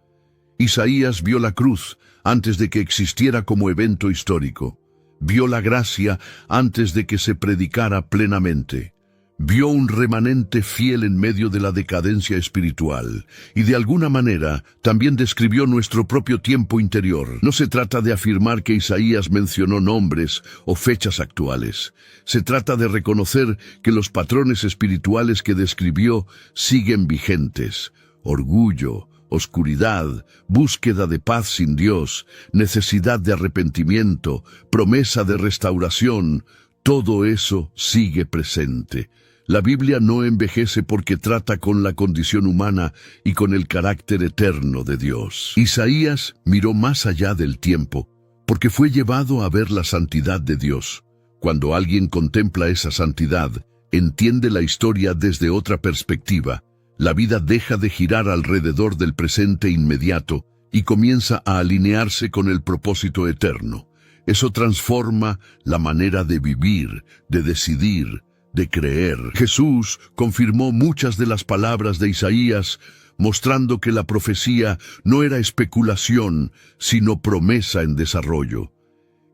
A: Isaías vio la cruz antes de que existiera como evento histórico. Vio la gracia antes de que se predicara plenamente. Vio un remanente fiel en medio de la decadencia espiritual, y de alguna manera también describió nuestro propio tiempo interior. No se trata de afirmar que Isaías mencionó nombres o fechas actuales. Se trata de reconocer que los patrones espirituales que describió siguen vigentes. Orgullo, oscuridad, búsqueda de paz sin Dios, necesidad de arrepentimiento, promesa de restauración, todo eso sigue presente. La Biblia no envejece porque trata con la condición humana y con el carácter eterno de Dios. Isaías miró más allá del tiempo, porque fue llevado a ver la santidad de Dios. Cuando alguien contempla esa santidad, entiende la historia desde otra perspectiva. La vida deja de girar alrededor del presente inmediato y comienza a alinearse con el propósito eterno. Eso transforma la manera de vivir, de decidir, de creer. Jesús confirmó muchas de las palabras de Isaías, mostrando que la profecía no era especulación, sino promesa en desarrollo.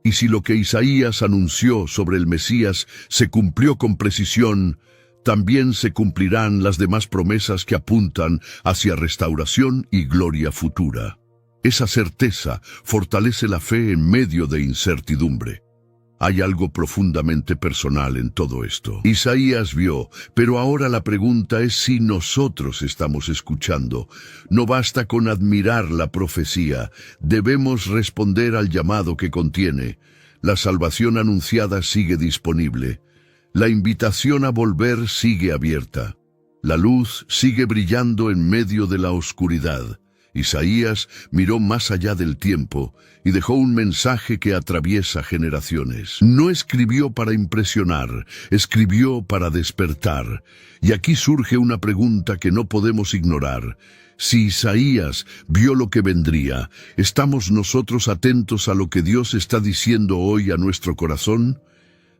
A: Y si lo que Isaías anunció sobre el Mesías se cumplió con precisión, también se cumplirán las demás promesas que apuntan hacia restauración y gloria futura. Esa certeza fortalece la fe en medio de incertidumbre. Hay algo profundamente personal en todo esto. Isaías vio, pero ahora la pregunta es si nosotros estamos escuchando. No basta con admirar la profecía, debemos responder al llamado que contiene. La salvación anunciada sigue disponible. La invitación a volver sigue abierta. La luz sigue brillando en medio de la oscuridad. Isaías miró más allá del tiempo y dejó un mensaje que atraviesa generaciones. No escribió para impresionar, escribió para despertar. Y aquí surge una pregunta que no podemos ignorar. Si Isaías vio lo que vendría, ¿estamos nosotros atentos a lo que Dios está diciendo hoy a nuestro corazón?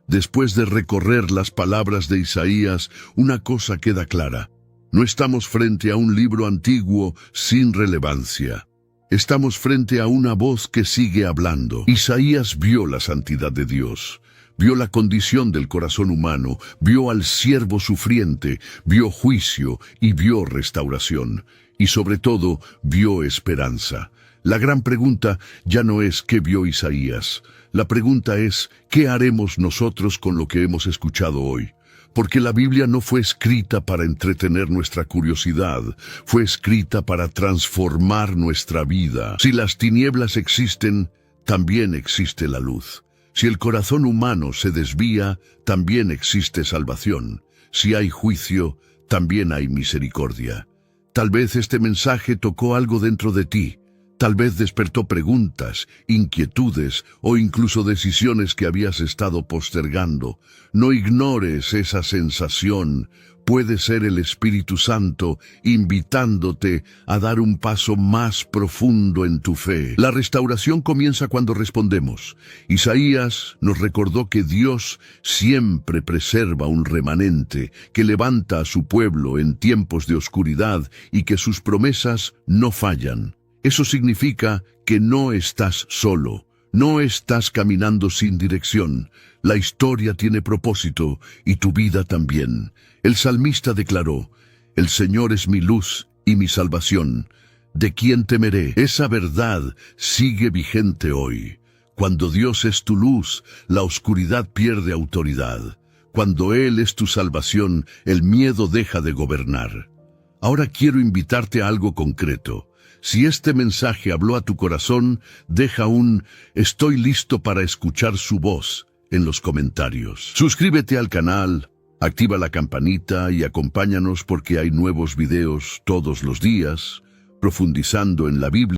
A: Después de recorrer las palabras de Isaías, una cosa queda clara. No estamos frente a un libro antiguo sin relevancia. Estamos frente a una voz que sigue hablando. Isaías vio la santidad de Dios, vio la condición del corazón humano, vio al siervo sufriente, vio juicio y vio restauración. Y sobre todo, vio esperanza. La gran pregunta ya no es ¿qué vio Isaías? La pregunta es ¿qué haremos nosotros con lo que hemos escuchado hoy? Porque la Biblia no fue escrita para entretener nuestra curiosidad, fue escrita para transformar nuestra vida. Si las tinieblas existen, también existe la luz. Si el corazón humano se desvía, también existe salvación. Si hay juicio, también hay misericordia. Tal vez este mensaje tocó algo dentro de ti. Tal vez despertó preguntas, inquietudes o incluso decisiones que habías estado postergando. No ignores esa sensación. Puede ser el Espíritu Santo invitándote a dar un paso más profundo en tu fe. La restauración comienza cuando respondemos. Isaías nos recordó que Dios siempre preserva un remanente, que levanta a su pueblo en tiempos de oscuridad y que sus promesas no fallan. Eso significa que no estás solo, no estás caminando sin dirección. La historia tiene propósito y tu vida también. El salmista declaró, «El Señor es mi luz y mi salvación. ¿De quién temeré?» Esa verdad sigue vigente hoy. Cuando Dios es tu luz, la oscuridad pierde autoridad. Cuando Él es tu salvación, el miedo deja de gobernar. Ahora quiero invitarte a algo concreto. Si este mensaje habló a tu corazón, deja un «Estoy listo para escuchar su voz» en los comentarios. Suscríbete al canal, activa la campanita y acompáñanos porque hay nuevos videos todos los días, profundizando en la Biblia.